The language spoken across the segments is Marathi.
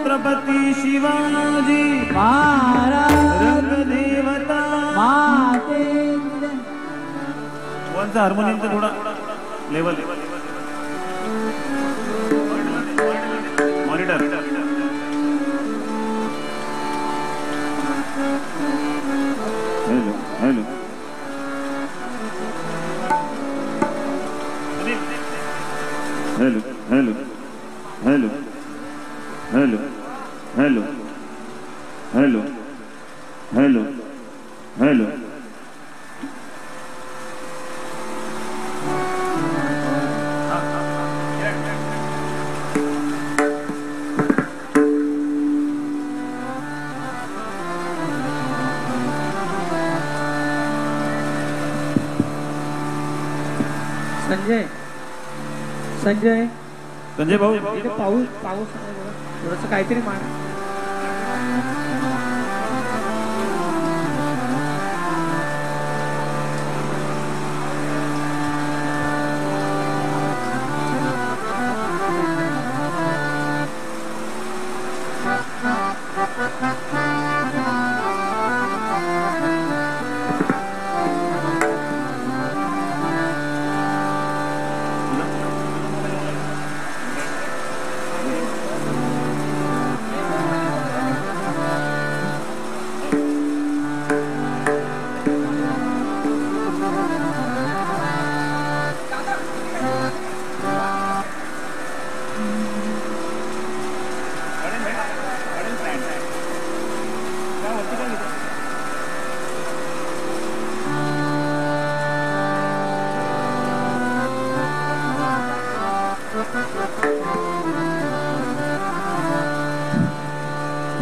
छत्रपती शिवाजी महाराज रंगदेवता माते वंचा हार्मोनियमचा थोडा level monitor hello hello hello hello hello hello hello hello hello hello Sanjay Sanjay Sanjay भाऊ इथे पाऊस पाऊस आहे बघा थोडंसं काहीतरी मार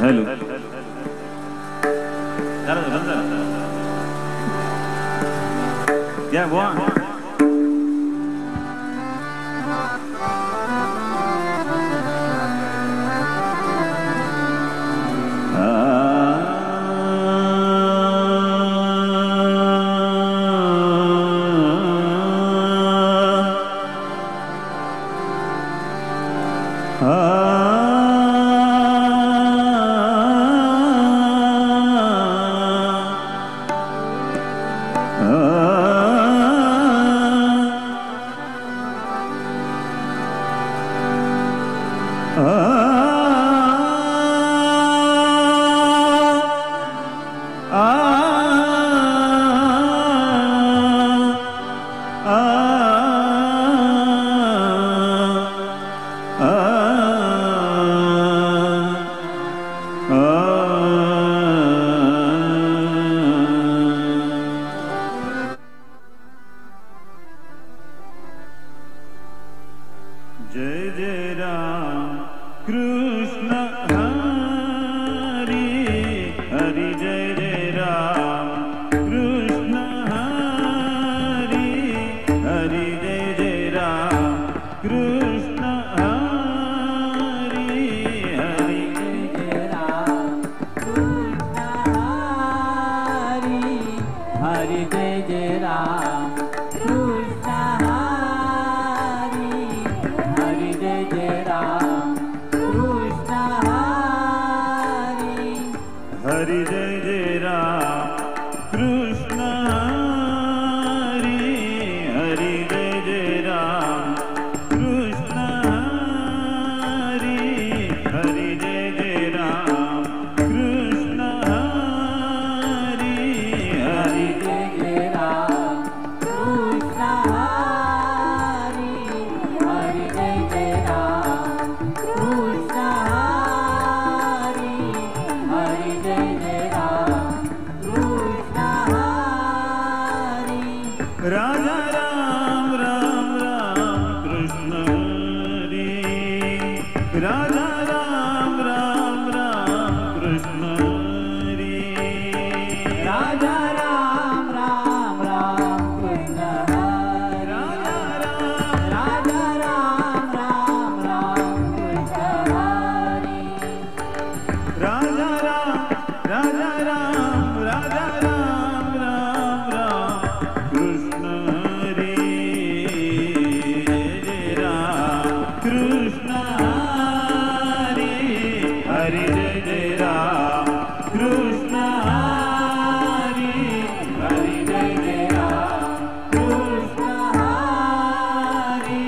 हेलो या वो जय जय राम कृष्ण हरि हरि जय जय राम कृष्ण हरि हरि जय जय राम कृष्ण हरि हरि जय राम कृष्ण हरी हरी जय जय राम कृष्ण हरी हरी जय जय राम कृष्ण हरी हरि जय जय राम कृष्ण हरि हरि जय जय राम कृष्ण हरि हरि जय जय राम कृष्ण हरि हरि जय जय राम कृष्ण हरी हरी जय जय राम कृष्ण हरी हरी जय जय राम कृष्ण हरी राजा राम राम राम कृष्ण हरि राजा राम राम राम कृष्ण हरि राजा राम राम राम कृष्ण हरी राजा राम राम राम कृष्ण हरी कृष्ण हरि हरि जय जय राम कृष्ण हरि हरि जय जय राम कृष्ण हरि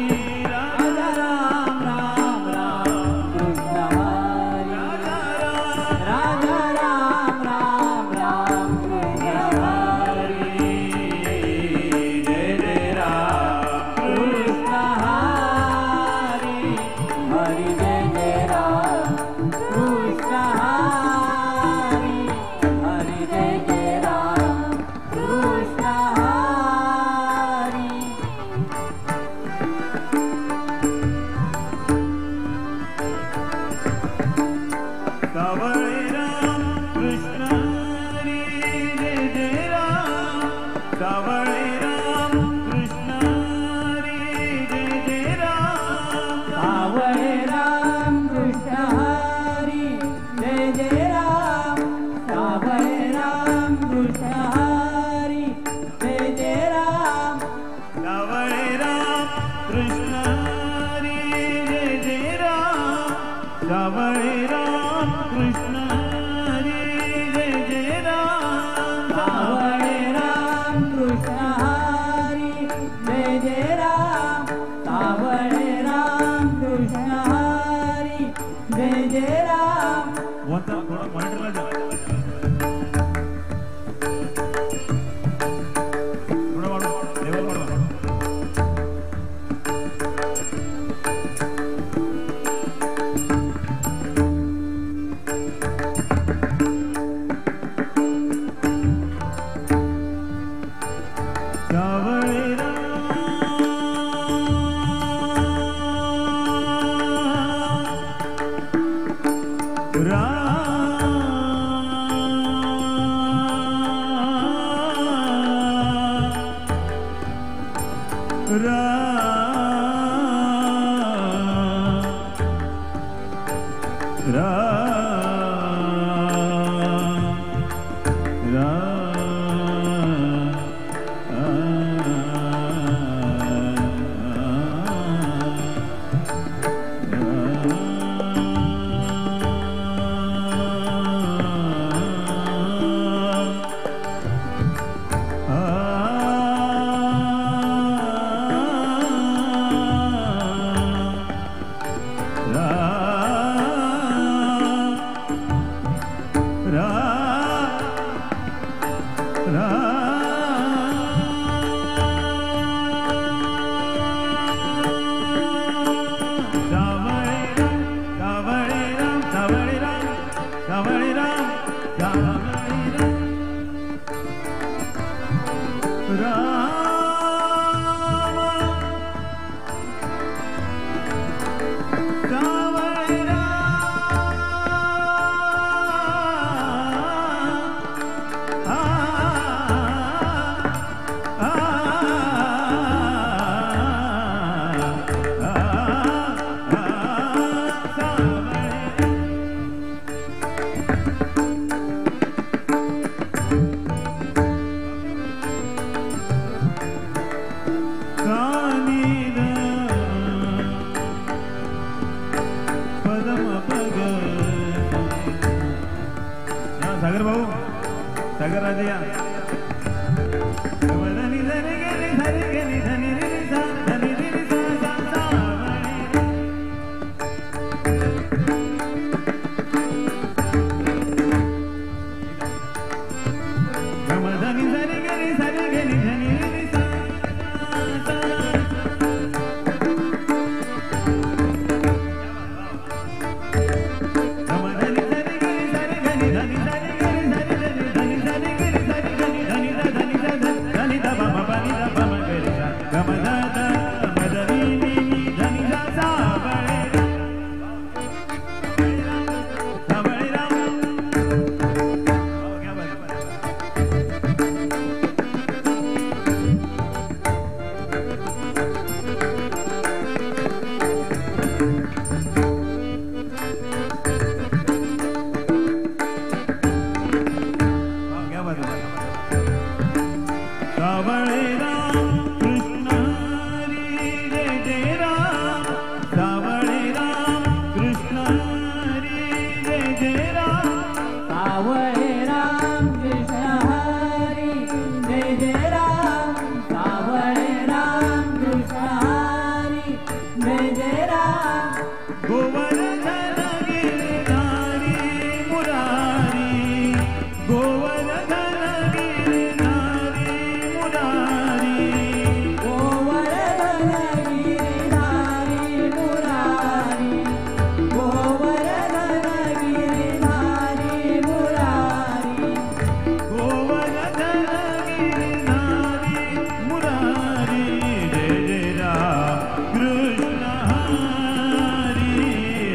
राजा राम राम राम कृष्ण हरि राजा राजा राम राम राम कृष्ण हरि जय जय राम कृष्ण हरि हरि जय जय राम कृष्ण हरि हरि जय जय राम कृष्ण हरि सावळे राम कृष्ण हरी जय जय राम सावळे राम कृष्ण हरी जय जय राम सावळे राम कृष्ण हरी जय जय राम सावळे राम कृष्ण हरी जय जय राम सावळे राम कृष्ण हरी जय जय राम सावळे राम कृष्ण हरी जय जय राम सावळे राम कृष्ण हरी जय जय राम सावळे राम कृष्ण हरी जय जय राम वरचा थोडा मॉनिटरला जा थोडा वाढवा लेवल वाढवा सावळे सागर भाऊ सागर राजे या गोवर्धन गिरधारी मुरारी गोवर्धन गिरधारी मुरारी गोवर्धन गिरिधारी मुरारी गोवर्धन गिरिधारी मुरारी गोवर्धन गिरधारी मुरारी जय जय राम कृष्ण हरी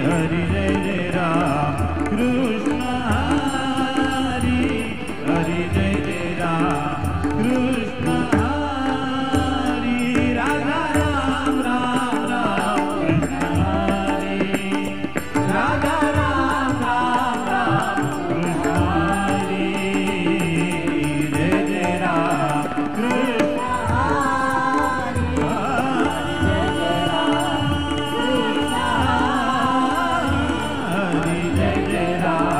हरि जय जय राम कृष्ण हरी हरि जय जय राम कृष्ण हरी राधा राम राम राम कृष्ण हरी राधा राम राम राम कृष्ण हरी जय जय राम कृष्ण हरी हरि जय जय राम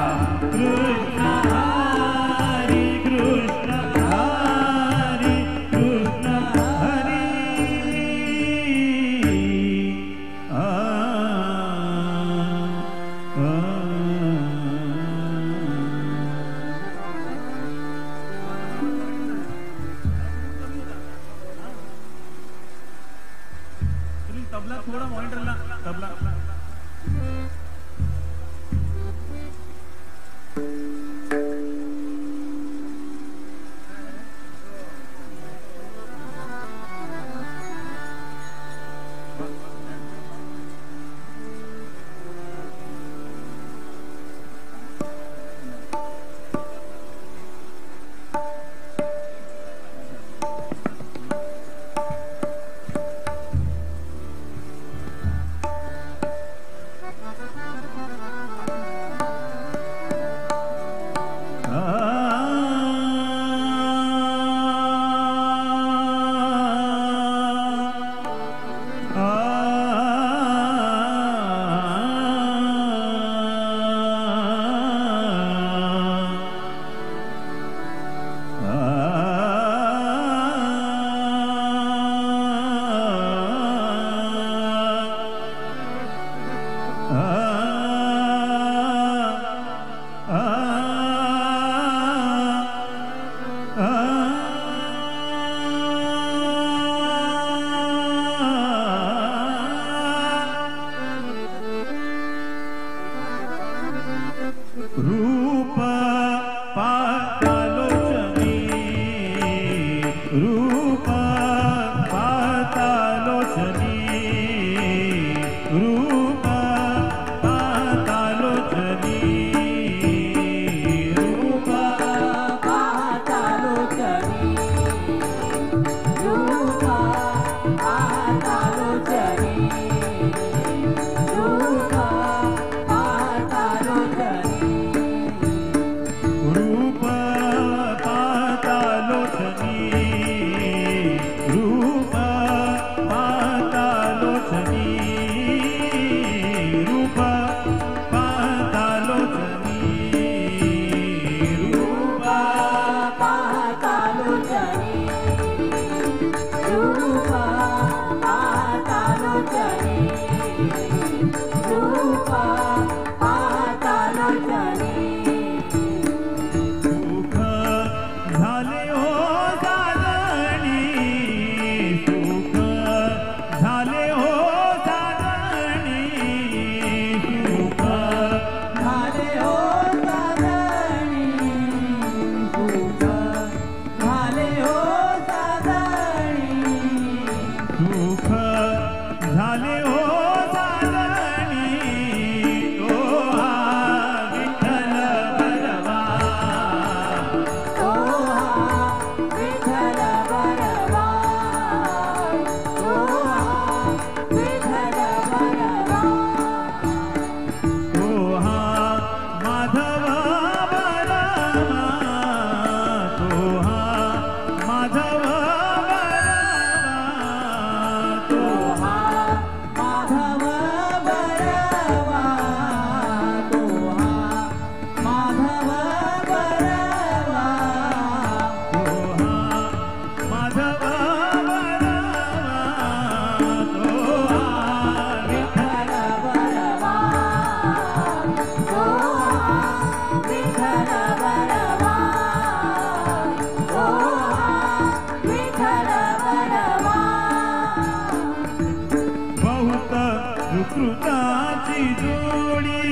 जोडी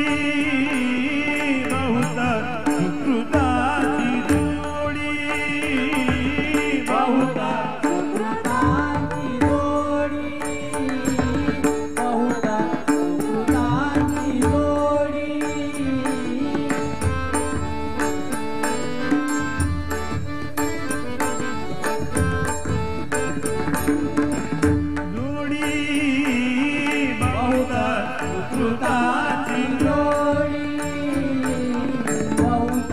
बहुत सुकृताची जोडी बहुत सुकृताची जोडी बहुत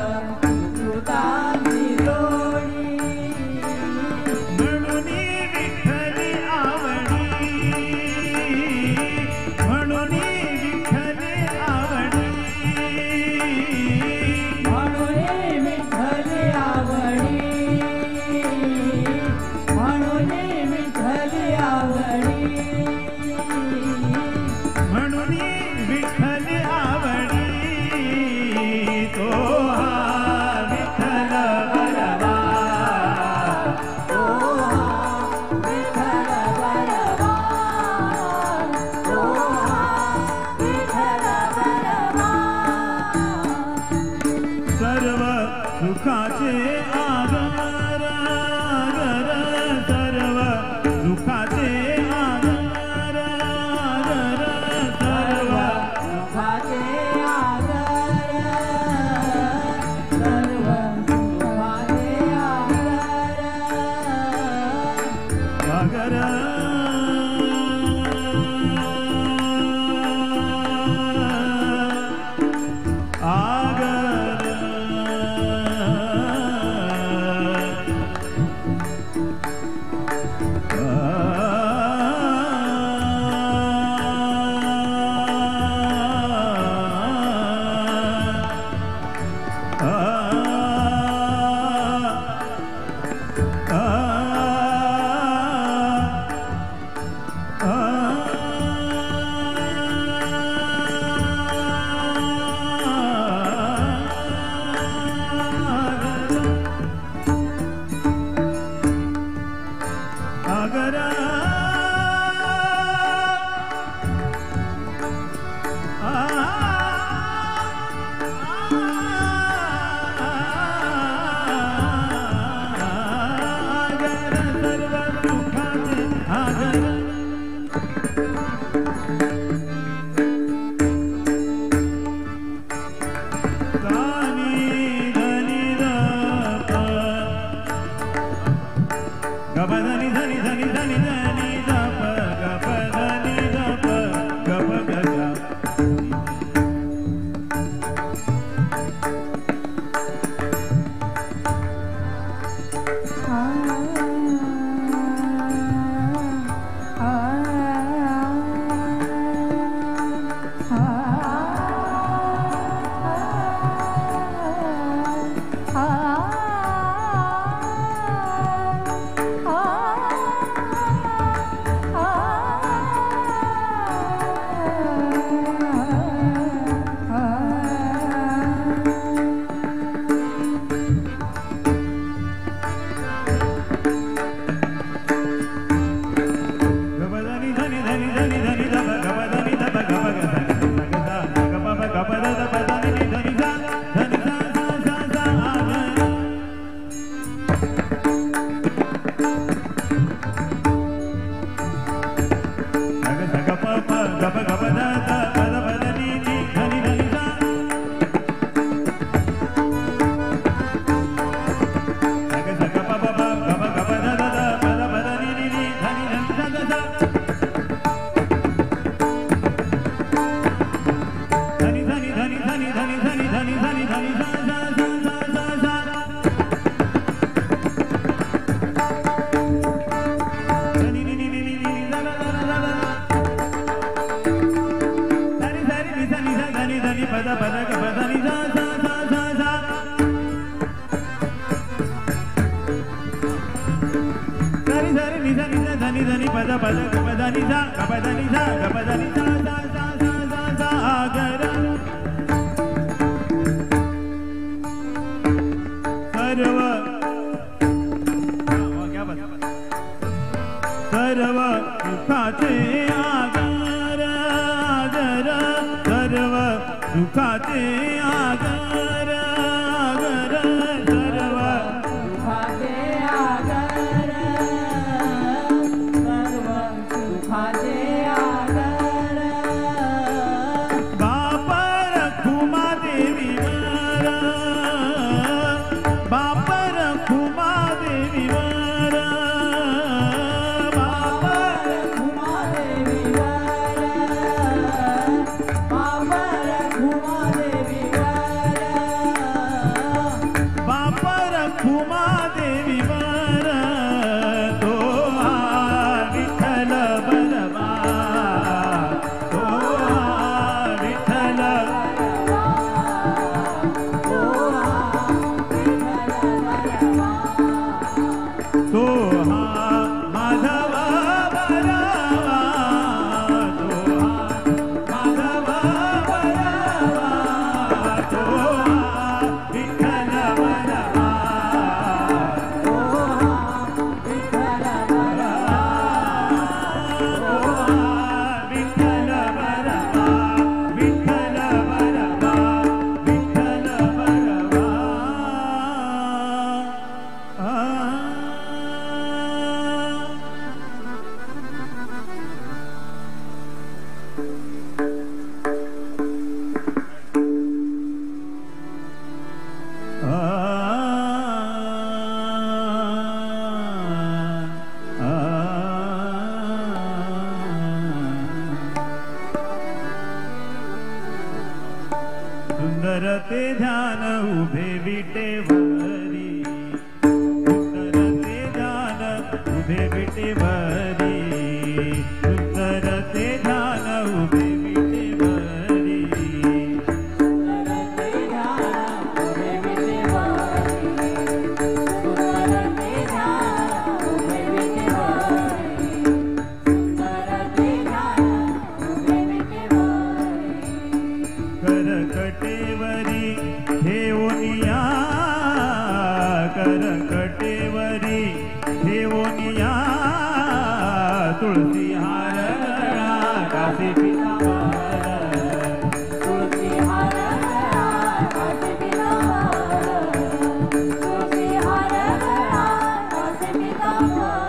सुकृताची जोडी सुखाचे आधार आधार सर्व सुखाचे आधार आधार सर्व सुखाचे आधार सर्व सुखाचे आधार सर्व सुखाचे आधार आधार सुखाचे आगर आगर सर्व सुखाचे आगर सर्व सुखाचे आगर बापर खुमा देवीवर बापर खुमा देवीवर बापर खुमा देवीवर बापर खुमा देवीवर बापर खुमा देवीवर तो विठ्ठल बलवा तो विठ्ठल तो हा माधव बलवा तो हा माधव बलवा तो हा विठ्ठल बलवा विठ्ठल बलवा विठ्ठल बलवा विठ्ठल बलवा सुंदर ते ध्यान उभे विटेवरी सुंदर ते ध्यान उभे विटेवरी सुंदर ते ध्यान उभे विटेवरी करकटेवरी ठेवोनिया करकटेवरी ठेवोनिया तुळसी हार गळा कासे पितांबर तुळसी हार गळा कासे पितांबर तुळसी हार गळा कासे पितांबर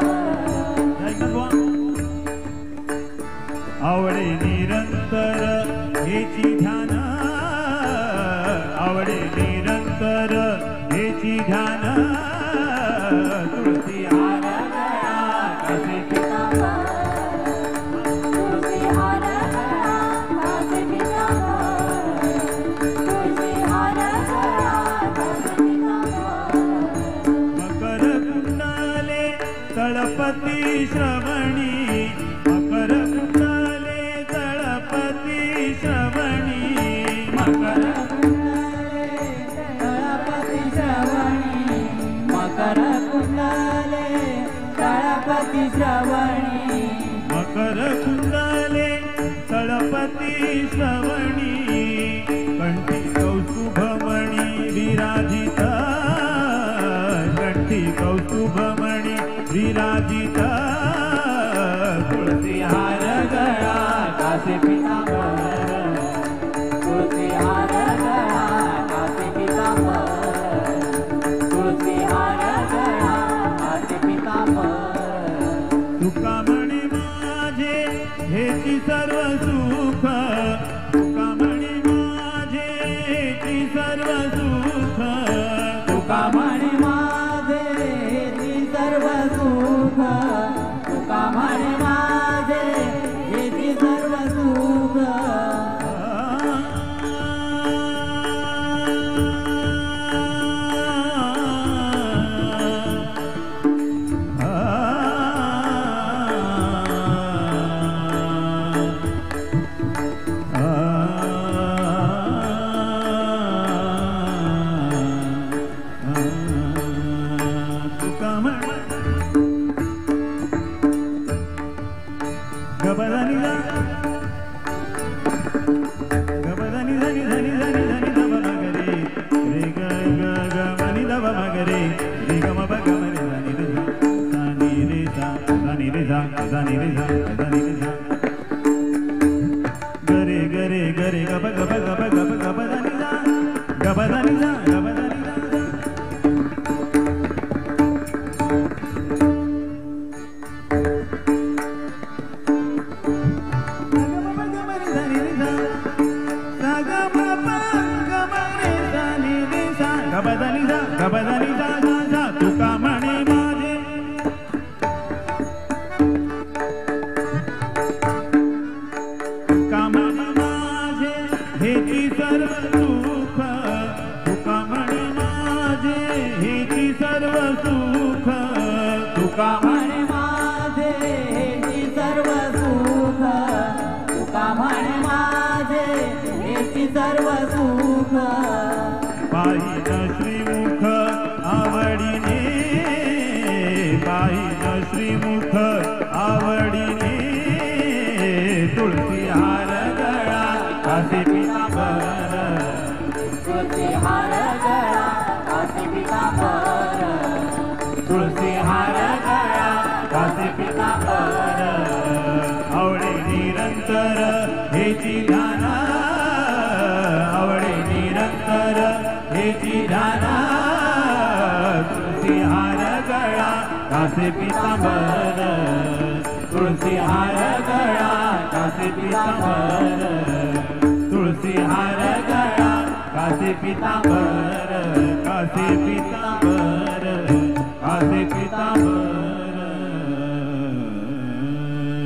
आवडे निरंतर हेची ध्यान आवडे निरंतर हेची ध्यान तुळसी हार गळा कासे तुळसी हार गळा कासे पितांबर तुळसी हार गळा कासे पितांबर मकर कुंडले तळपती श्रवणी मकर कुंडले तळपती श्रवणी तुका म्हणे माझे तुका म्हणे माझे हेची सर्व सुख तुका म्हणे माझे हेची सर्व सुख तुका म्हणे माझे हेची सर्व सुख तुका म्हणे माझे हेची सर्व सुख पाहिन श्रीमुख आवडीने पाहिन श्रीमुख आवडीने तुळशी हार गळा कासे पितांबर तुळशी हार गळा कासे पितांबर तुळशी हार गळा कासे पितांबर आवडे निरंतर हेची ध्यान आवडे निरंतर हेची ध्यान तुळशी हार गळा कासे पितांबर तुळशी हार गळा कासे पितांबर तुळशी हार गळा कासे पितांबर कासे पितांबर कासे पितांबर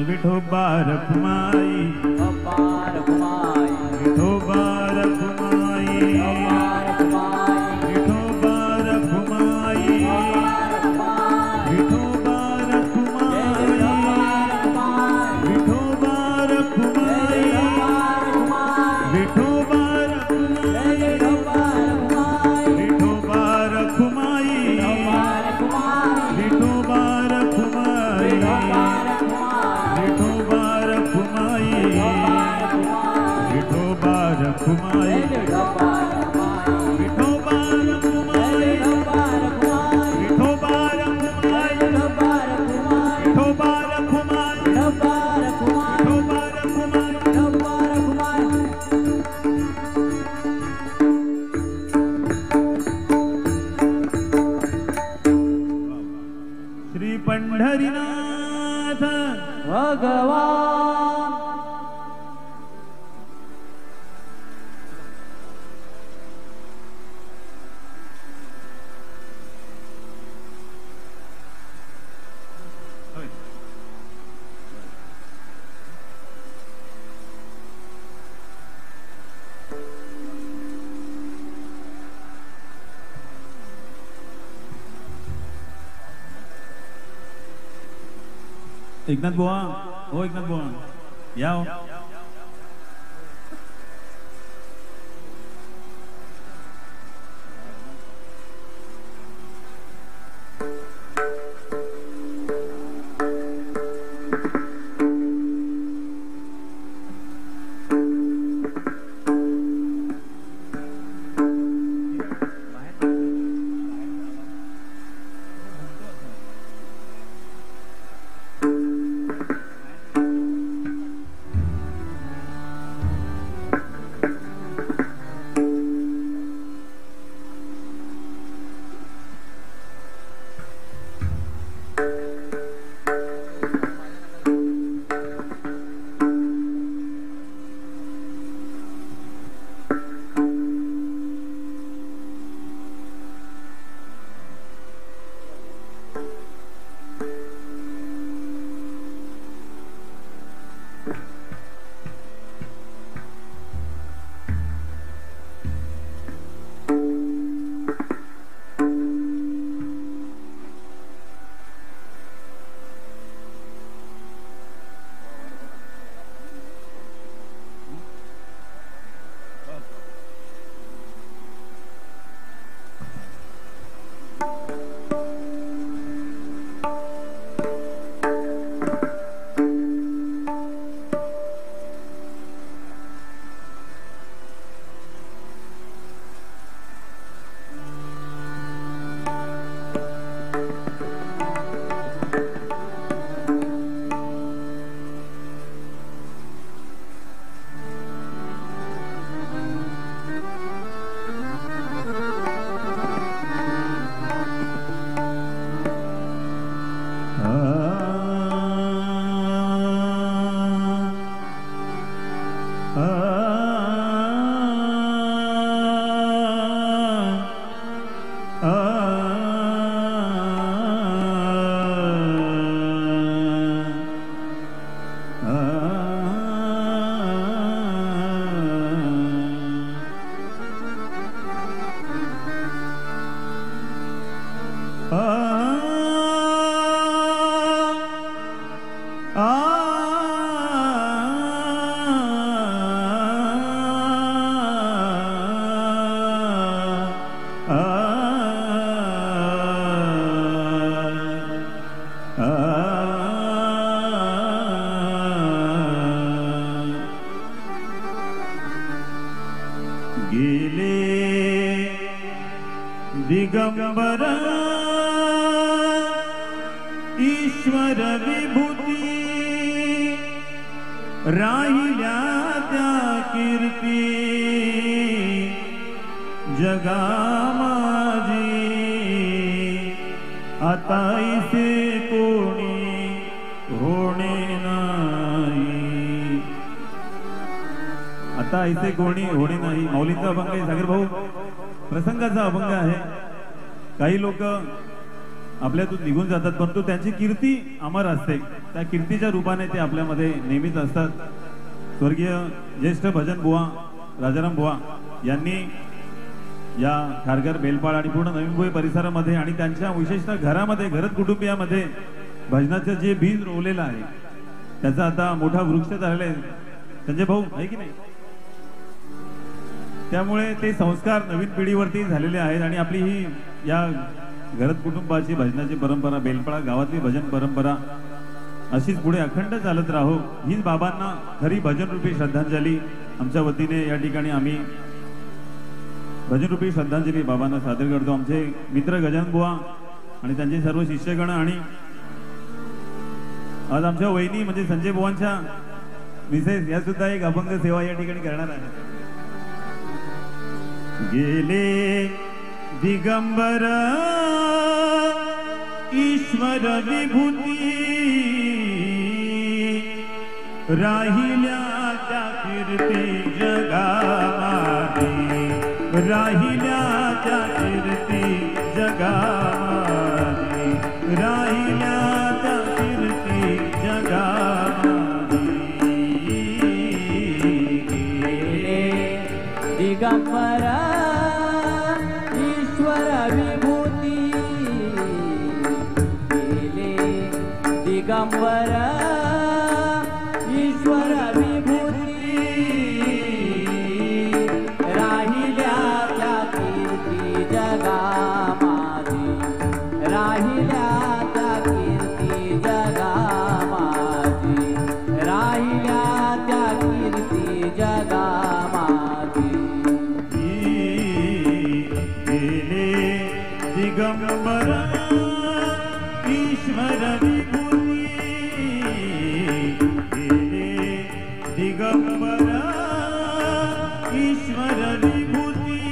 विठोबा रखुमाई अपार कुमाई विठोबा रखुमाई विठोबा रखुमाई विठोबा रखुमाई विठोबा रखुमाई विठोबा रखुमाई विठोबा रखुमाई विठोबा रखुमाई विठोबा रखुमाई विठोबा रखुमाई विठोबा रखुमाई विठोबा रखुमाई विठोबा रखुमाई विठोबा रखुमाई श्री पंढरीनाथ भगवान एकनाथ बुवा हो एकनाथ बुवा या हो. गेले दिगंबर ईश्वर विभूती राहिल्या त्या कीर्ती जगा माझी आता इथे कोणी होणे नाही आता इथे कोणी होणे नाही माऊलींचा अभंग आहे सागर भाऊ प्रसंगाचा अभंग आहे काही लोक आपल्यातून निघून जातात परंतु त्यांची कीर्ती अमर असते त्या कीर्तीच्या रूपाने ते आपल्यामध्ये नेहमीच असतात स्वर्गीय ज्येष्ठ भजन बुवा राजाराम बुवा यांनी या खारघर बेलपाळ आणि पूर्ण नवी मुंबई परिसरामध्ये आणि त्यांच्या विशेषतः घरामध्ये घरत कुटुंबियामध्ये भजनाचं जे बीज रोवलेलं आहे त्याचा आता मोठा वृक्ष झालेला आहे संजय भाऊ आहे की नाही त्यामुळे ते संस्कार नवीन पिढीवरती झालेले आहेत आणि आपली ही या घरत कुटुंबाची भजनाची परंपरा बेलपाळा गावातली भजन परंपरा अशीच पुढे अखंड चालत राहो हीच बाबांना खरी भजन रूपी श्रद्धांजली आमच्या वतीने या ठिकाणी आम्ही भजन रूपी श्रद्धांजली बाबांना सादर करतो आमचे मित्र गजानन बुवा आणि त्यांचे सर्व शिष्यगण आणि आज आमच्या वहिनी म्हणजे संजय बुवांच्या मिसेस या सुद्धा एक अभंग सेवा या ठिकाणी करणार आहेत गेले दिगंबर ईश्वर विभूती राहिल्या त्या कीर्ती जगामध्ये राहिल्या त्या कीर्ती जगामध्ये राहिल्या त्या कीर्ती जगामध्ये दिगंबर ईश्वर विभूती गेले दिगंबर ईश्वर विभूती राहिल्या त्या कीर्ती जगामध्ये राहिल्या त्या कीर्ती जगामध्ये राहिल्या त्या कीर्ती जगामध्ये गेले दिगंबर ईश्वर विभूती गेले दिगंबर ईश्वर विभूती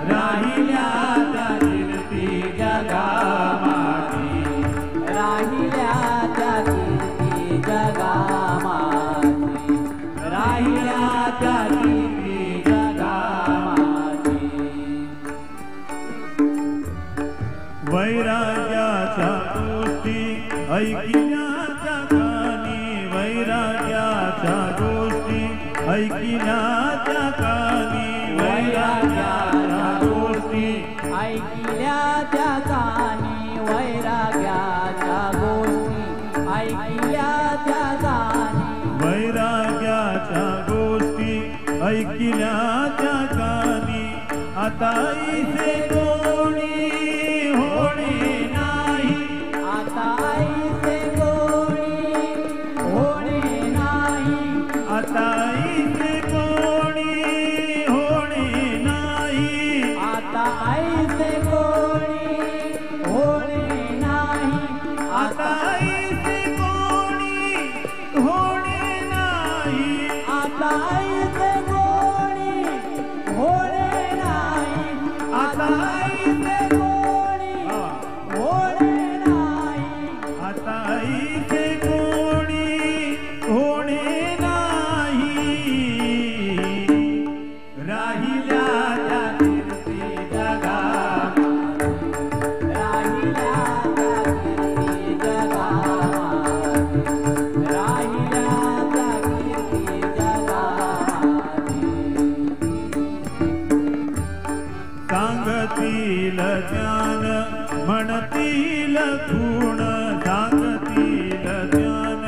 राहिल्या त्या कीर्ती जगामध्ये राहिल्या त्या कीर्ती जगामध्ये राहिल्या त्या कीर्ती जगामध्ये वैराग्याच्या गोष्टी ऐकिल्या त्या कानी वैराग्याच्या गोष्टी ऐकिल्या त्या कानी वैराग्याच्या गोष्टी ऐकिल्या त्या कानी वैराग्याच्या गोष्टी ऐकिल्या त्या कानी वैराग्याच्या गोष्टी ऐकिल्या त्या कानी आता इथे कोणी होणे नाही आता इथे कोणी होणे नाही आता इथे कोणी होणे नाही आता इथे कोणी होणे नाही आता इथे कोणी होणे नाही आता इथे कोणी होणे नाही आता इथे कोणी होणे नाही आता इथे कोणी होणे नाही राहिल्या त्या कीर्ती जगामध्ये राहिल्या त्या कीर्ती जगामध्ये राहिल्या त्या कीर्ती जगामध्ये सांगतील ज्ञान म्हणतील गुण सांगतील ज्ञान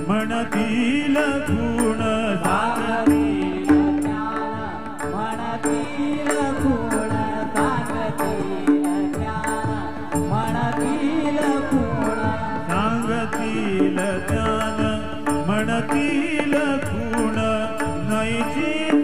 म्हणतील गुण सांगतील ज्ञान म्हणतील गुण सांगतील ज्ञान म्हणतील गुण सांगतील ज्ञान म्हणतील गुण नैची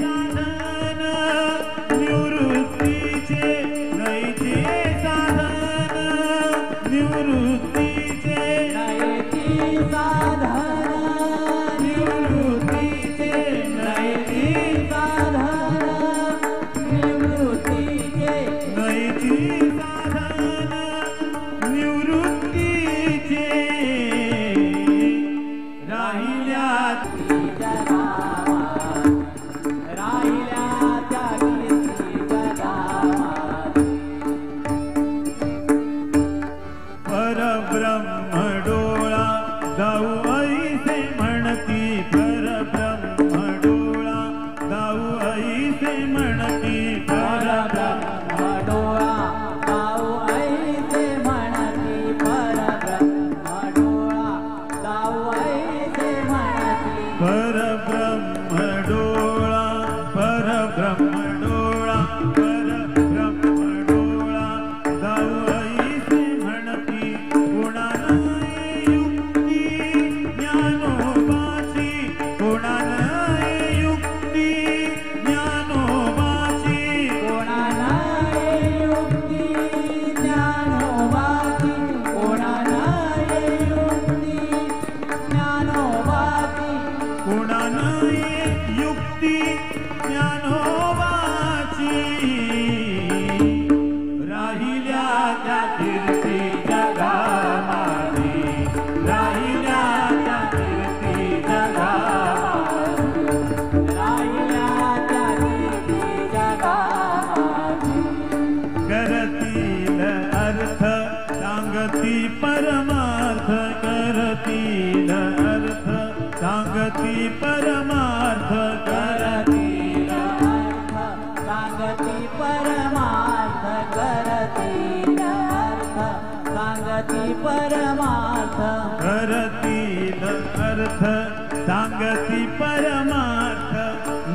सांगती परमार्थ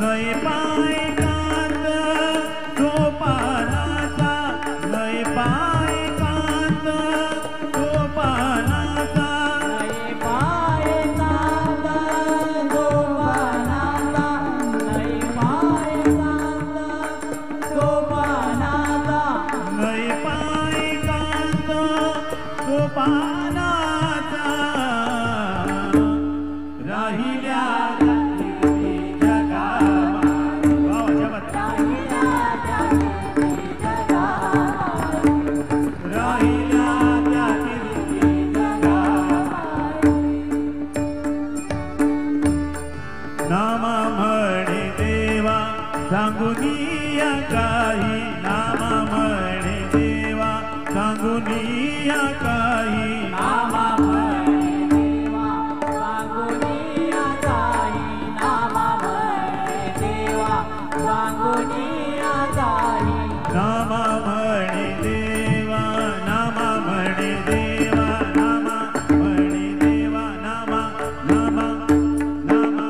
नये पाय कांत सोपानाचा नये पाय कांत सोपानाचा नये पाय कांत सोपानाचा नये पाय कांत सोपानाचा नये पाय कांत सोपानाचा राहिल्या नामा म्हणे देवा सांगुनिया काही नामा म्हणे देवा सांगुनिया काही नामा म्हणे देवा सांगुनिया काही नामा म्हणे देवा सांगुनिया काही नामा म्हणे देवा नामा म्हणे देवा नामा म्हणे देवा नामा नामा नामा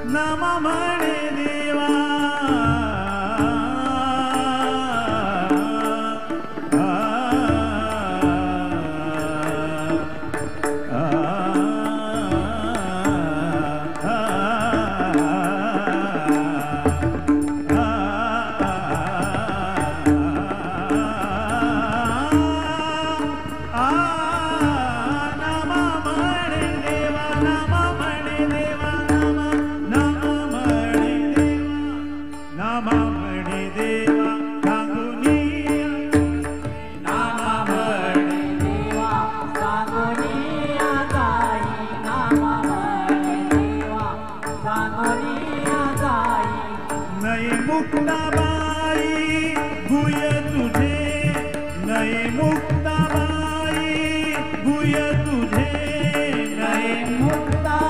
नामा म्हणे देवा मुक्ताबाई गुय तुझे नये मुक्ता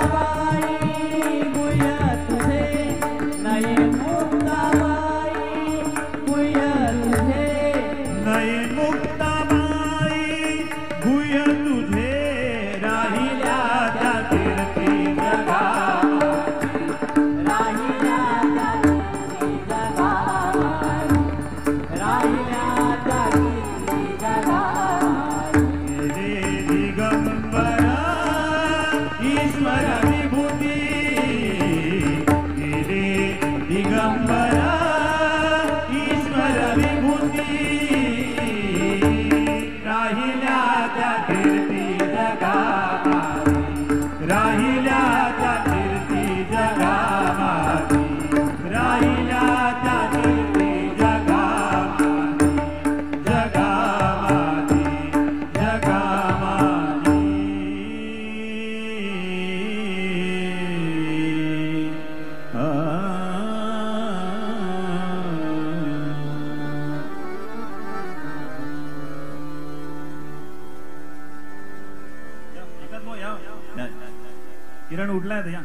आता या.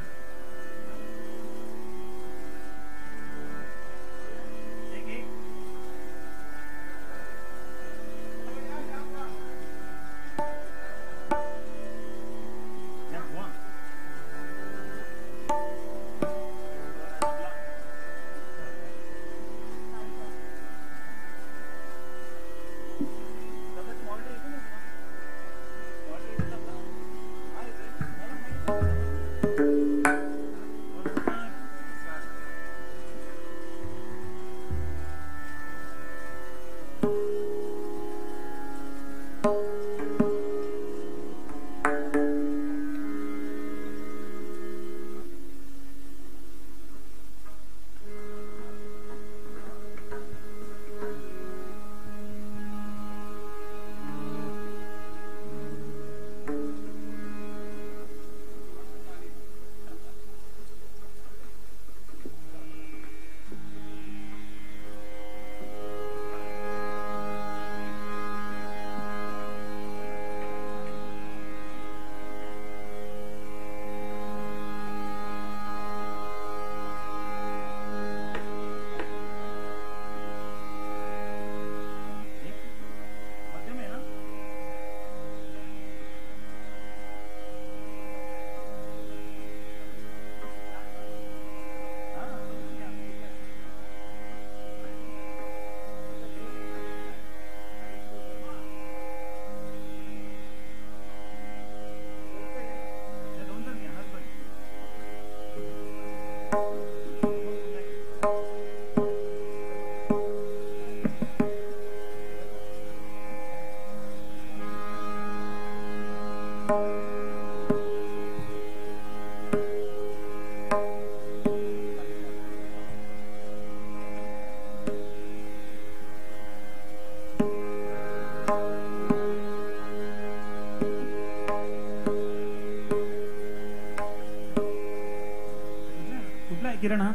किरण हा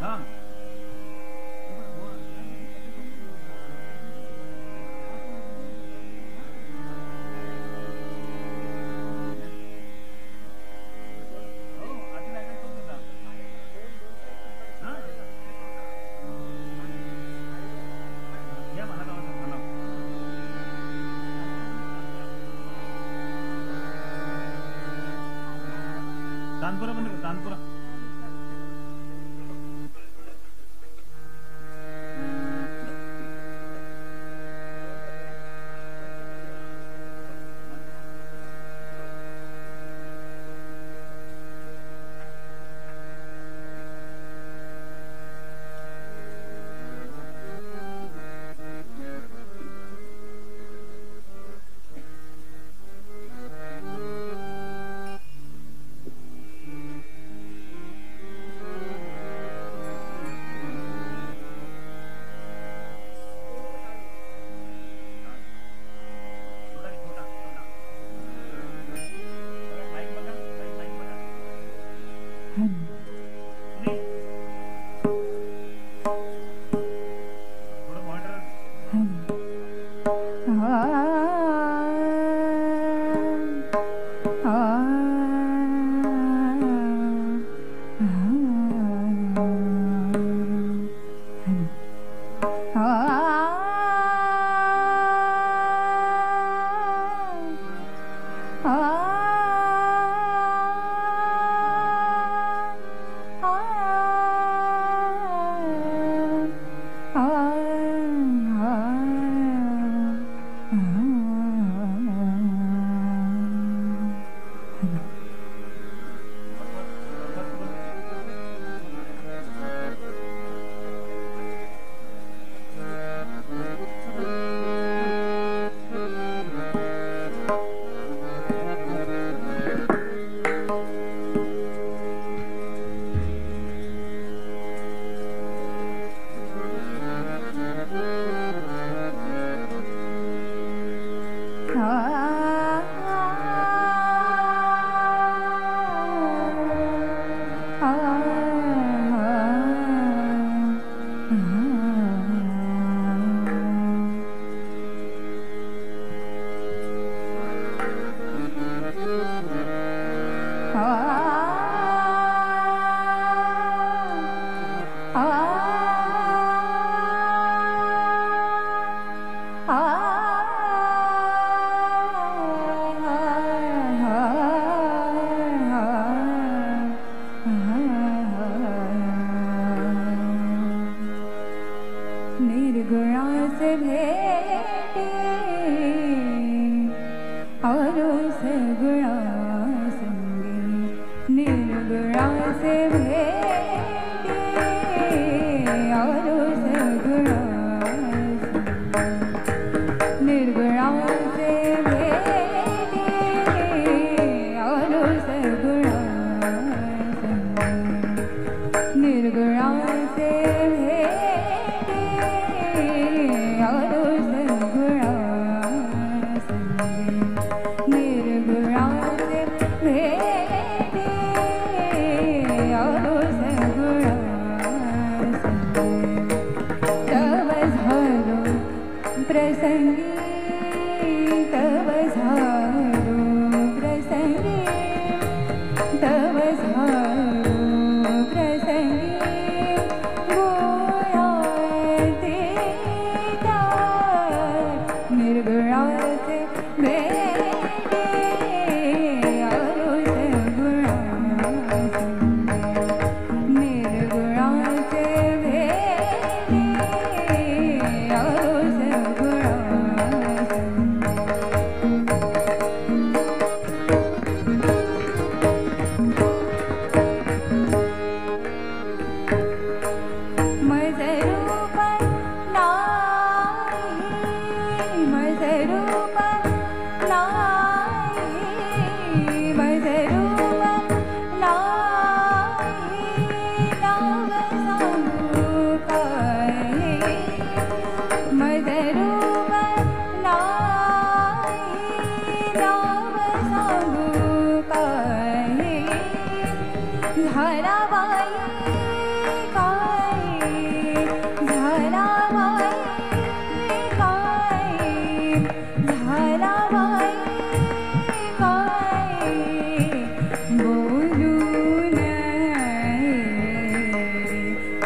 हा तानपुरा म्हणजे का तानपुरा पाहता पाहता निर्गुणाचे भेटे अरुष गुणाचे निर्गुणाचे भेटे अरुष गुणाचे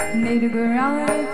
म्हणे गुणाचे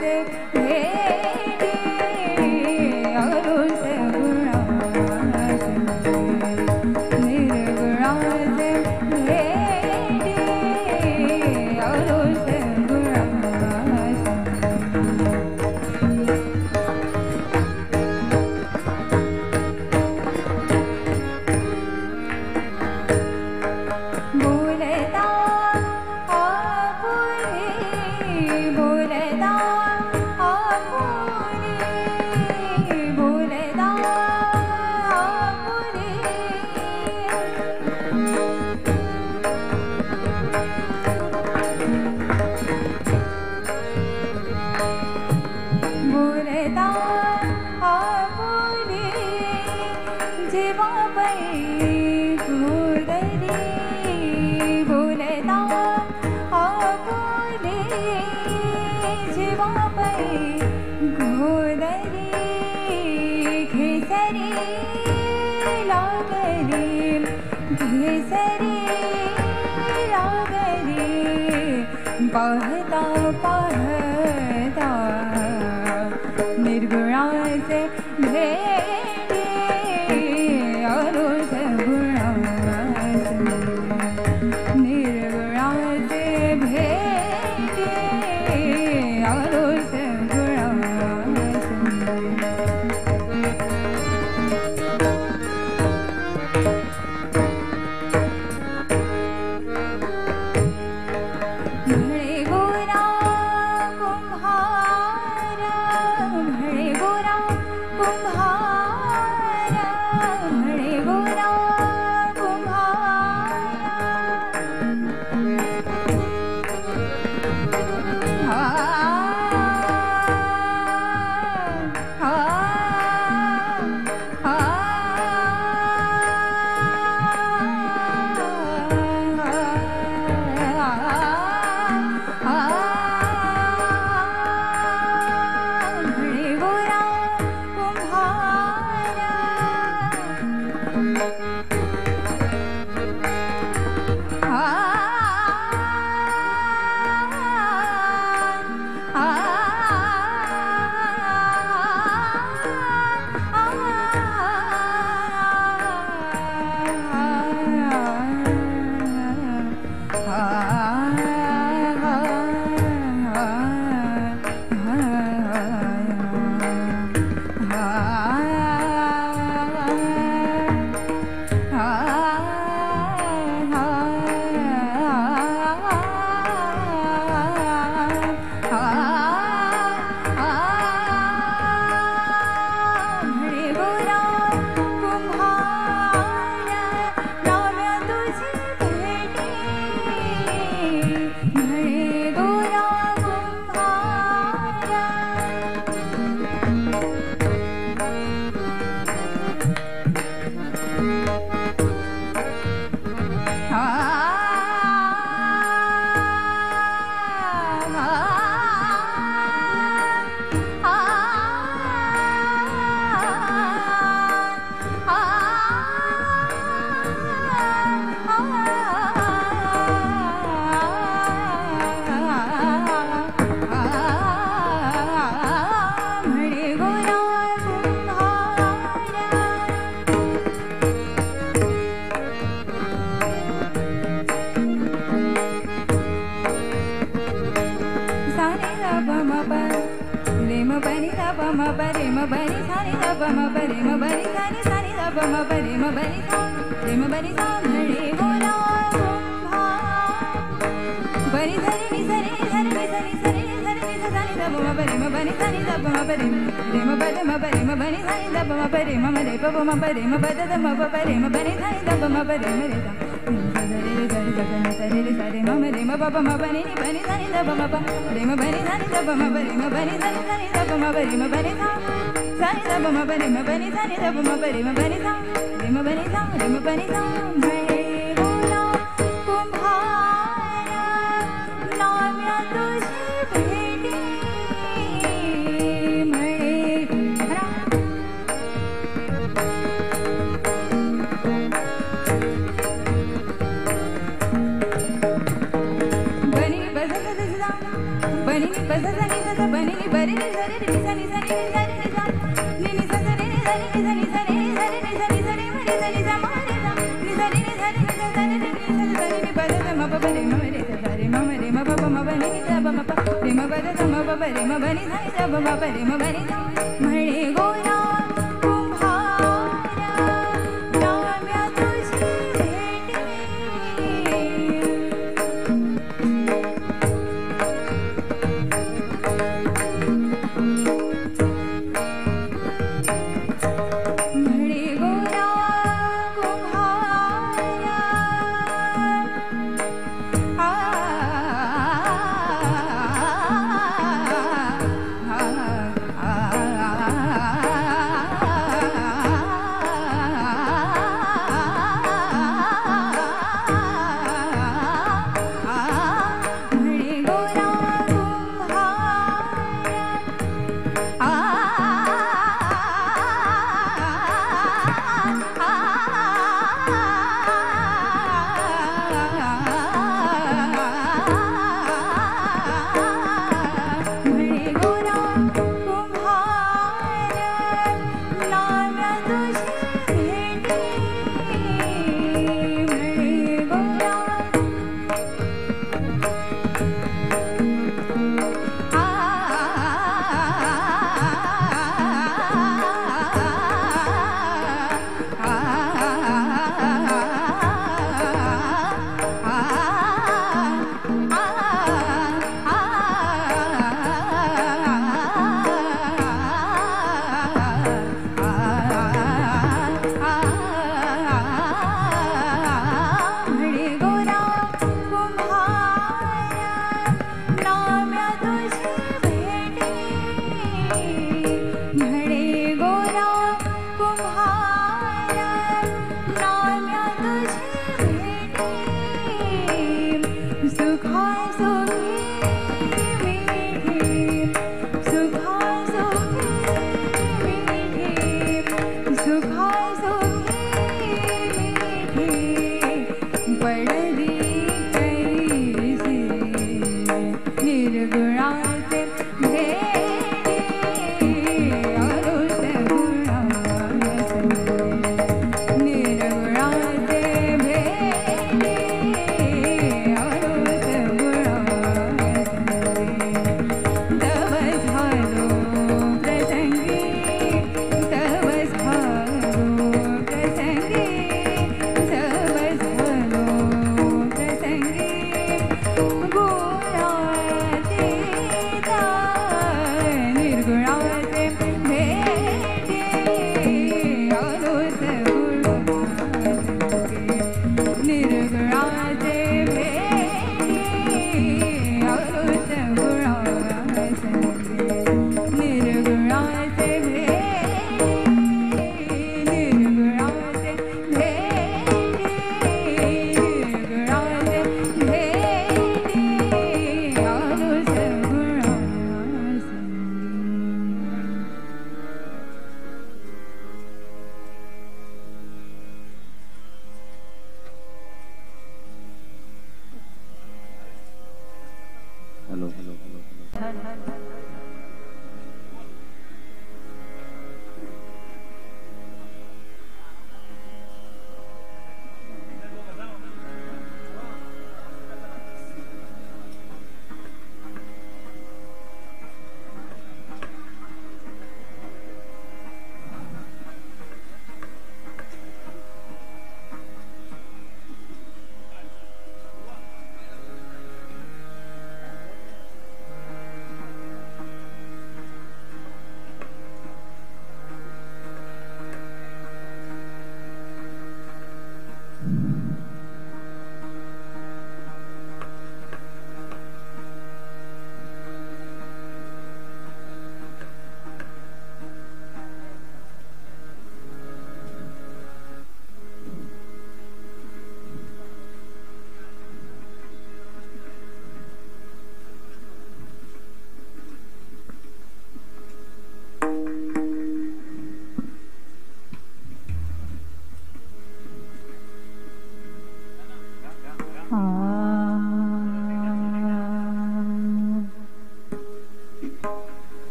निर्गुणाते भेटे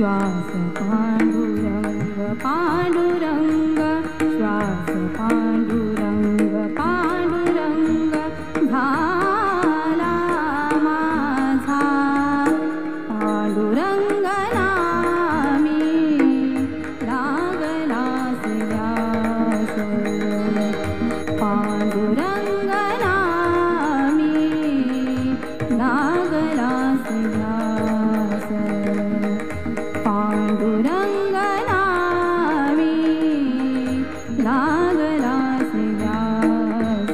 श्वास पांडुरंग पांडुरंग श्वास पांडुरंग पांडुरंग झाला माझा पांडुरंग नामी लागलास ध्यास पांडुरंग नामी लागलास ध्यास पांडुरंग नामी लागलास ध्यास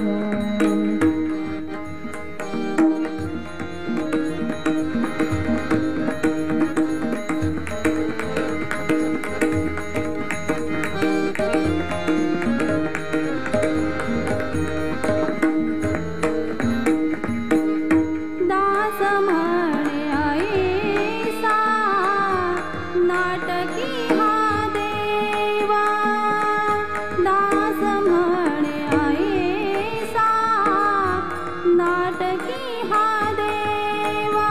दास म्हणे ऐसा नाटकी हा देवा दास म्हणे ऐसा नाटकी हा देवा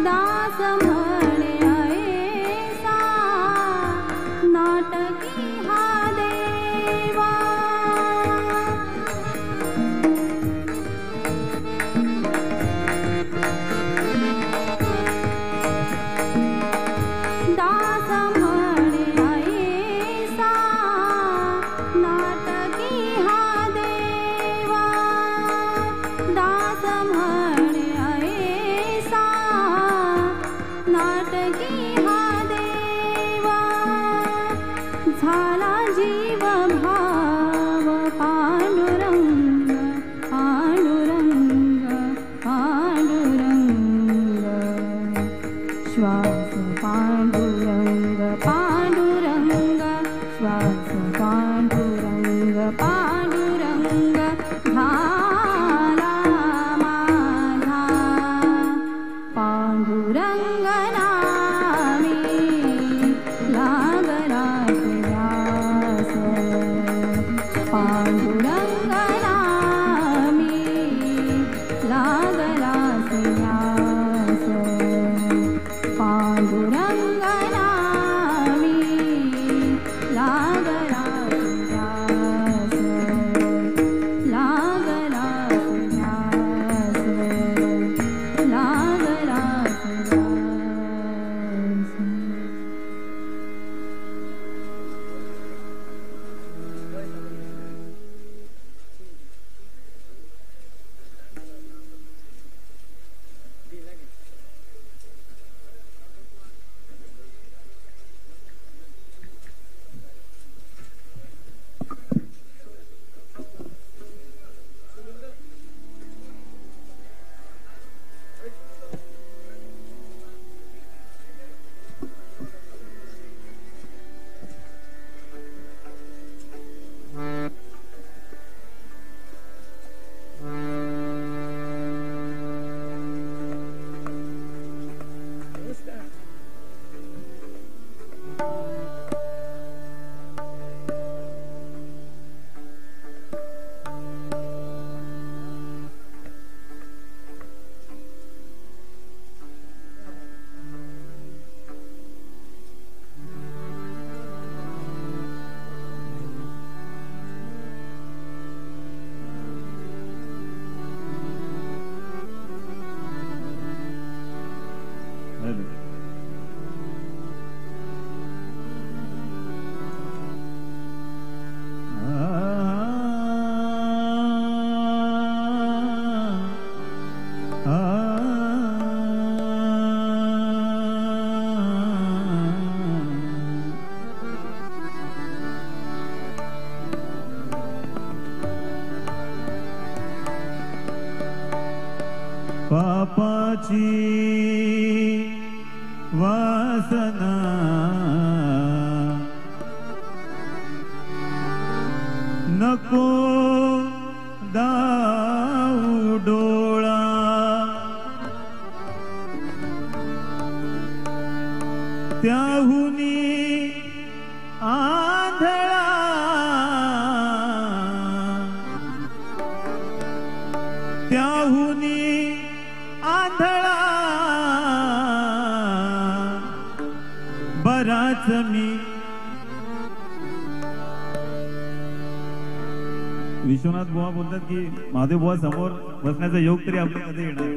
दास म्हणे ऐसा नाटकी हा देवा दास म्हणे ऐसा नाटकी हा देवा पापाची वासना नको दाऊ डोळा त्याहुनी आंधळा त्याहुनी आंधळा बराच मी विश्वनाथ बुवा बोलतात की महादेव बुवा समोर बसण्याचा योग तरी आपल्या कधी येणार.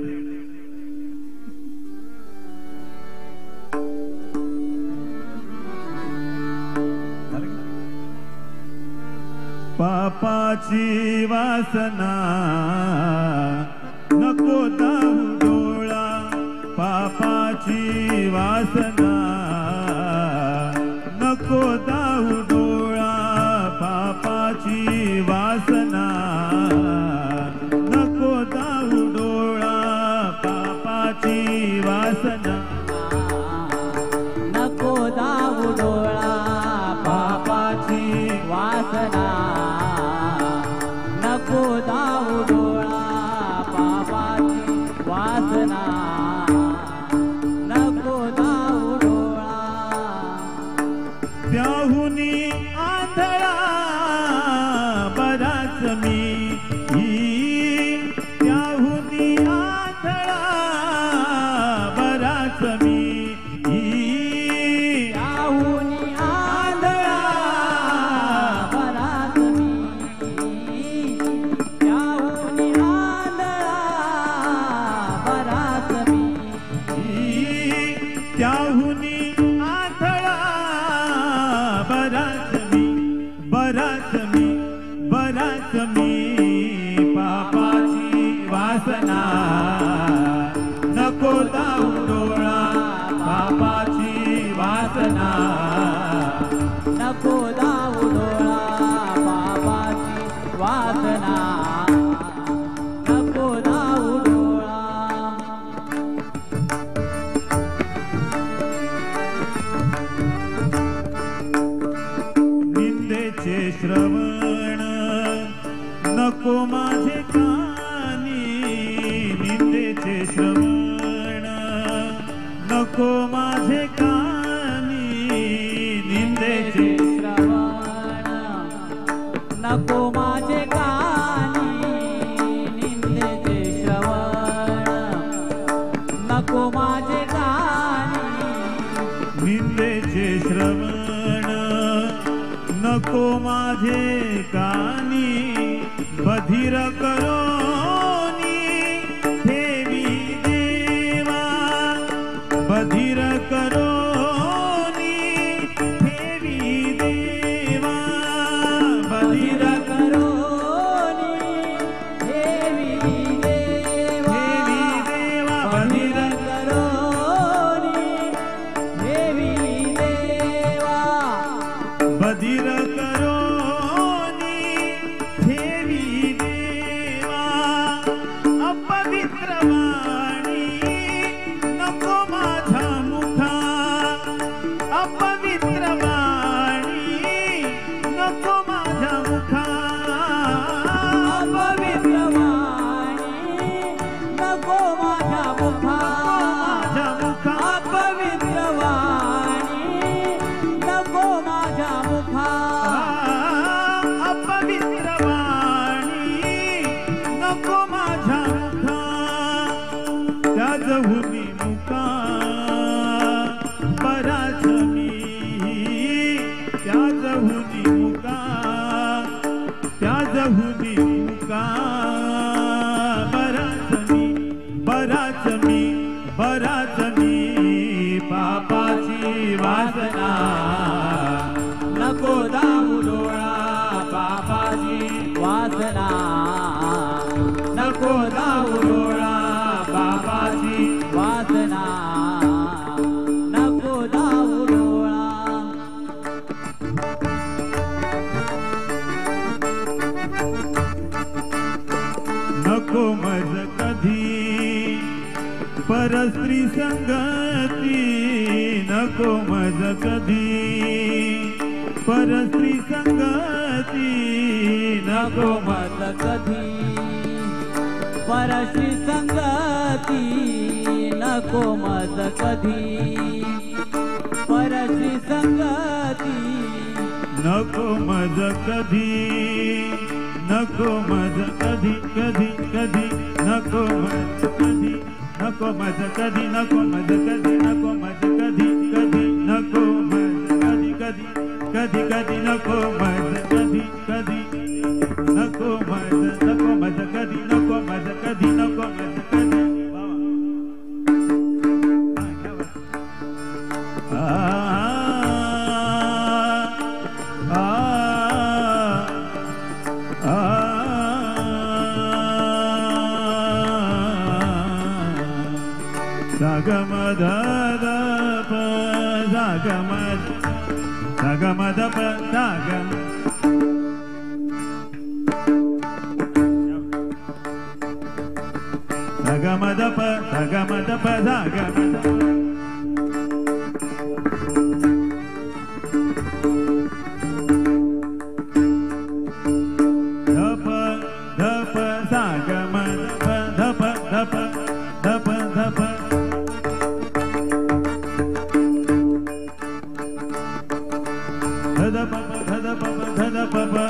पापाची वासना नको दाऊ डोळा पापाची वासना नको दाऊ डोळा पापाची वासना नको दाऊ डोळा पापाची वासना नको दाऊ डोळा पापाची वासना नको दाऊ डोळा पापाची वासना नको दाऊ डोळा त्याहुनी आंधळा बराच मी त्याहुनी आंधळा बराच मी त्याहुनी आंधळा बराच मी त्याहुनी आंधळा बराच मी त्याहुनी आंधळा बराच मी बराच मी पापाची वासना नको दाऊ डोळा पापाची वासना नको दाऊ डोळा पापाची वासना नको दाऊ डोळा निंदेचे श्रवण नको माझे कानी निंदेचे श्रवण नको माझे कानी निंदेचे श्रवण नको माझे कानी निंदेचे श्रवण नको माझे कानी निंदेचे श्रवण नको माझे कानी बधिर करोनी ठेवी देवा बधिर करोनी ठेवी देवा बधिर करोनी देवी देवा बधिर करोनी देवी देवा बधिर करोनी ठेवी देवा अपवित्र वाणी नको माझा मुखा अपवित्र वाणी नको माझा मुखा अपवित्र वाणी नको माझ्या मुखा माझा मुखा अपवित्र वाणी नको माझ्या मुखा अपवित्र वाणी नको माझा मुखा त्याजहुनी मुखा बराच मी त्याजहुनी मुखा त्याजहुनी मुखा बराच मी पापाची वासना नको दाऊ डोळा पापाची वासना नको दाऊ डोळा पापाची वासना नको दाऊ डोळा नको मज कधी परस्त्री संगती नको मज कधी परस्त्री संगती नको मज कधी परश्री संगती नको मज कधी परश्री संगती नको मज कधी नको मज कधी कधी कधी नको मज कधी नको मज कधी नको मज कधी नको मज कधी कधी नको मज कधी कधी कधी कधी नको मज कधी कधी नको मज कधी नको मज कधी नको मज कधी Sagamada pa sagam sagamada pa sagamada pa sagamada dhapa dhapa sagamada pa dhapa dhapa dhapa dhapa Dhada papa, dhada papa, dhada papa,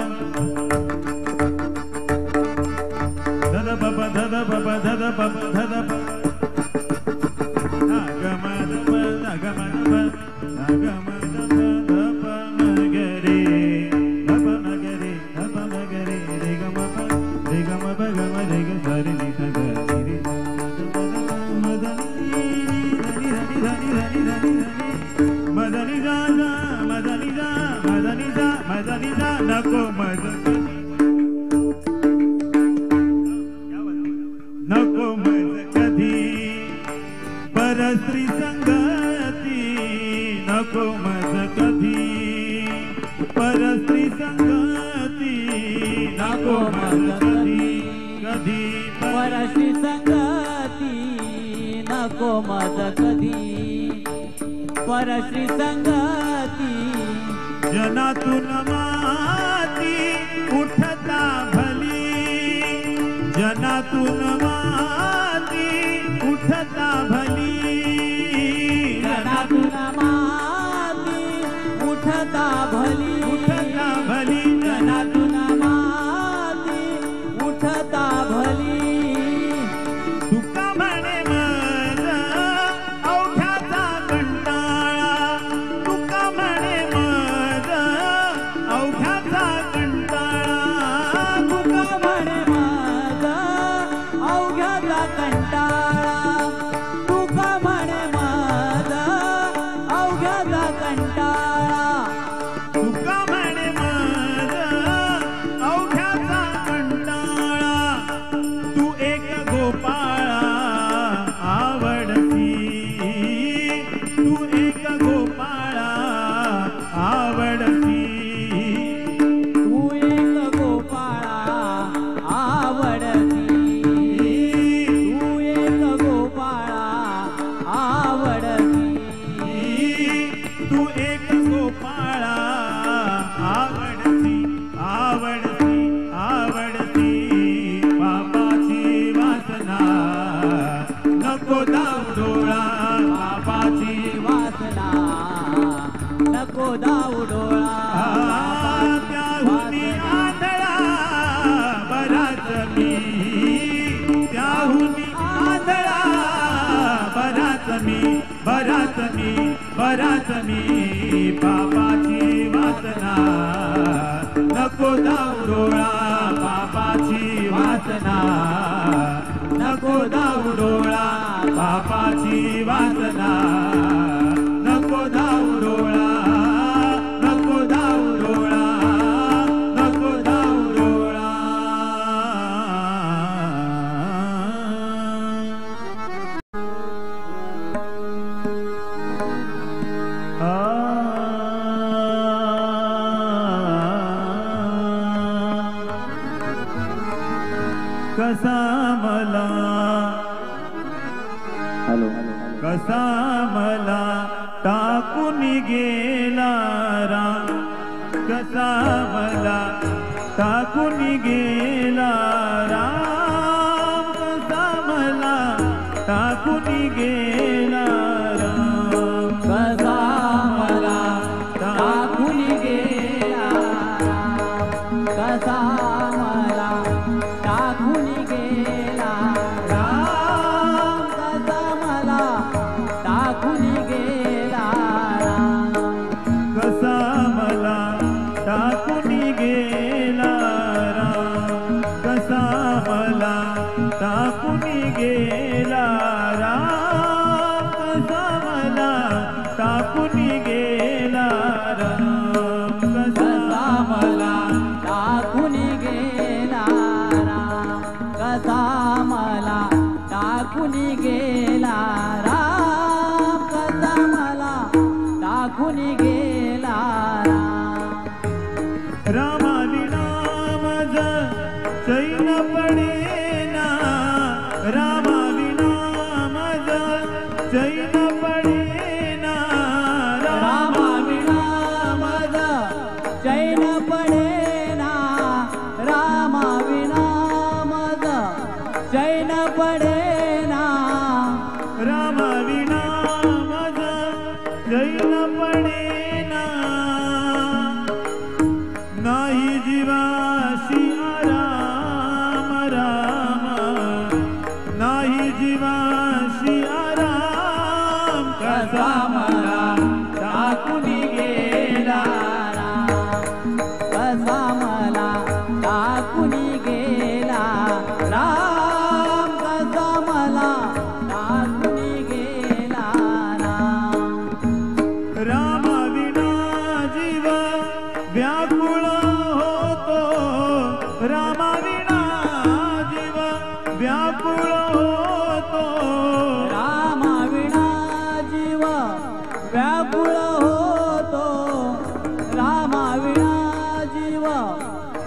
dhada papa, dhada papa, dhada papa, dhada papa. Nagamadapa, nagamadapa, nagamadapa, dhapa magare, dhapa magare, dhapa magare, regamapa, regamapa, gama rega sari ni saga ni madani, dhani dhani dhani dhani dhani madani jaza, madani jaza. मदनिजा नको मज नको मज कधी परस्त्री संगती नको मज कधी परस्त्री संगती नको मज कधी कधी परस्त्री संगती नको मज कधी परस्त्री संगती जनातून माती उठता भली जनातून माती उठता भली जनातून माती उठता भली उठता भली जनातून माती उठता भली तुका म्हणे मज अवघ्याचा कंटाळा तुका म्हणे अवघ्याचा कंटाळा तुका म्हणे मज अवघ्याचा कंटाळा तुका म्हणे मज अवघ्याचा कंटाळा तुका म्हणे मज अवघ्याचा कंटाळा तू एक गोपाळा आवडती तू एक गोपाळा आवडती तू एक गोपाळा आवडती तू एक गोपाळा आवडती तू एक गोपाळा आवडती आवडती आवडती बाबाची वासना नको दाव डोळा बाबाची वासना नको दाऊ डोळा त्याहुनी आंधळा बराच मी त्याहुनी आंधळा बराच मी बराच मी बराच मी बाबाची वासना नको दाव डोळा बाबाची वासना नको दाव डोळा बाबाची वासना नको दाव डोळा नको दाव डोळा नको दाव डोळा कसा मला हॅलो कसा मला टाकून गेला राम, कसा मला टाकून गेला राम, कसा मला टाकून गेला राम, कसा मला टाकून गेला राम, कसा मला टाकून गेला राम, कसा मला टाकून गेला राम, कसा मला टाकून गेला राम, कसा मला टाकून गेला राम, कसा मला टाकून गेला राम, कसा मला टाकून गेला राम, कसा मला टाकून गेला राम, कसा मला टाकून गेला राम, रामाविना मज चैन पडेना, रामाविना मज चैन पडेना, रामाविना मज चैन पडेना, रामाविना मज चैन पडेना, रामाविना मज चैन पडेना, नाही जीवाशी आराम राम, नाही जीवाशी आराम, कसा मला टाकून गेला राम, कसा मला टाकून गेला राम, कसा मला टाकून गेला राम, रामाविना जीव व्याकुळ होतो, रामाविना जीव व्याकुळ होतो, रामाविना जीव व्याकुळ होतो, रामाविना जीव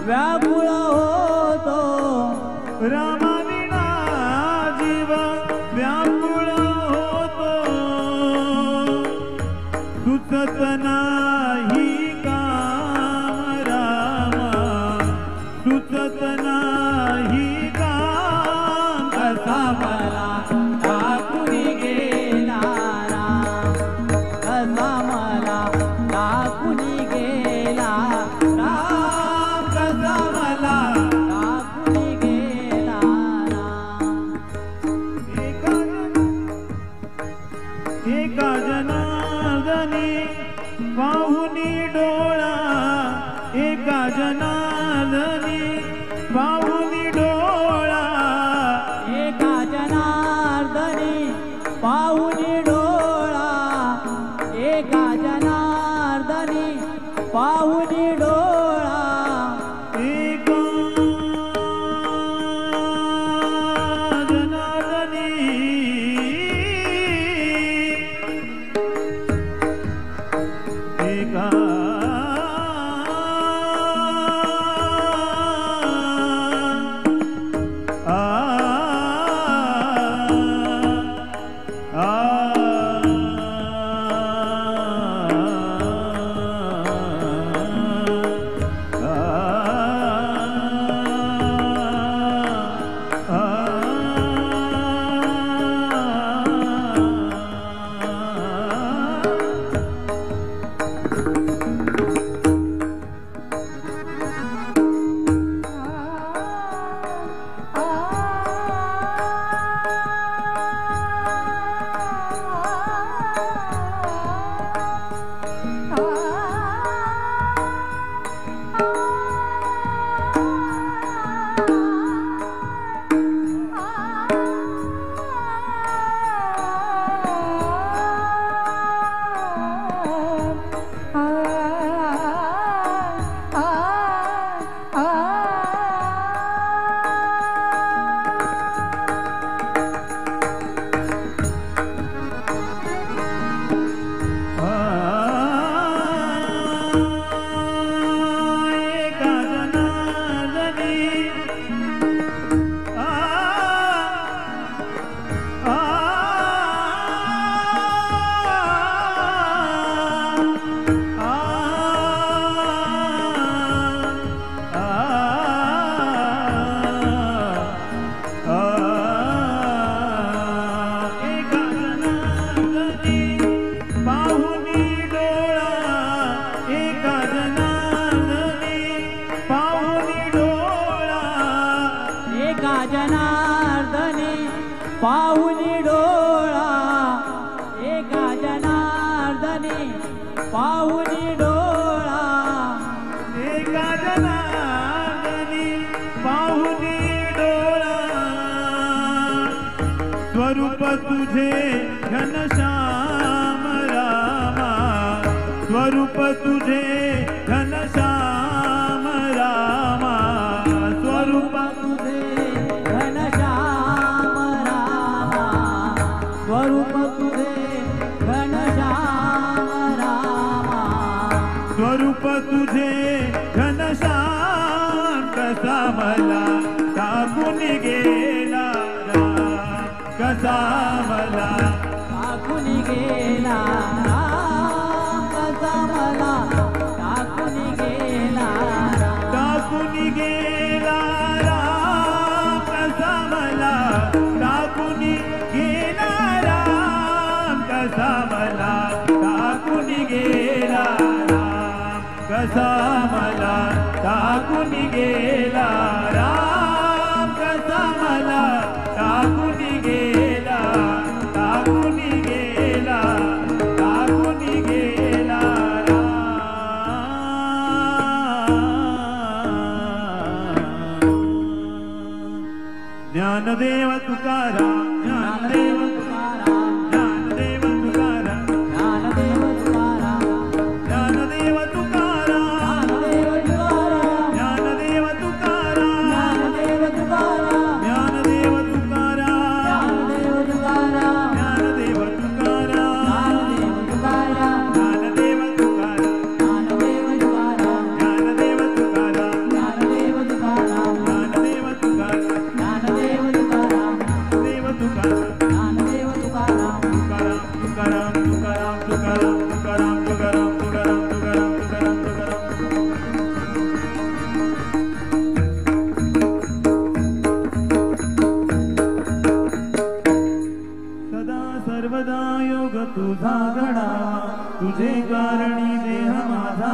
व्याकुळ होतो, रामाविना जीव व्याकुळ होतो, सुचत नाही काम रामा, सुचत नाही काम, कसा मला टाकून गेला राम, कसा मला टाकून गेला राम, कसा मला टाकून गेला राम, एका जनार्दनी पाहुनी डोळा, एका जनार्दनी पाहुनी डोळा, एका जना जनार्दने पाहुनी डोळा, एका जनार्दने पाहुनी डोळा, एका जनार्दनी पाहुनी डोळा, स्वरूप तुझे घनश्याम रामा, स्वरूप तुझे घनश्याम रामा, स्वरूप तुझे घनश्याम रामा, स्वरूप तुझे घनश्याम रामा, स्वरूप तुझे घनश्याम कसा मला टाकून गेला राम, कसा मला टाकून गेला राम, कसा मला टाकून गेला राम, टाकून गेला राम, कसा मला टाकून गेला राम, कसा मला टाकून गेला राम, कसा मला टाकून गेला राम, कसा मला टाकून गेला, टाकून गेला, टाकून गेला ज्ञानदेव तुकाराम, ज्ञानदेव तुकाराम, ज्ञानदेव तुकाराम, ज्ञानदेव तुकाराम, ज्ञानदेव तुकाराम, ज्ञानदेव तुकाराम, ज्ञानदेव तुकाराम, ज्ञानदेव ज्ञानदेव तुकाराम, तुकाराम, ज्ञानदेव तुकाराम, ज्ञानदेव तुकाराम, ज्ञानदेव ज्ञानदेव तुकाराम, तुकाराम, ज्ञानदेव तुकाराम, ज्ञानदेव तुकाराम, ज्ञानदेव तुकाराम, ज्ञानदेव तुकाराम, ज्ञानदेव तुकाराम, देव तुकाराम, ज्ञानदेव तुकाराम, तुकाराम, तुकाराम, तुकाराम, तुकाराम, तुकाराम, तुकाराम, तुकाराम, तुकाराम, तुकाराम, सदा सर्वदा योग तुझा घडा, तुझे कारणी देह माझा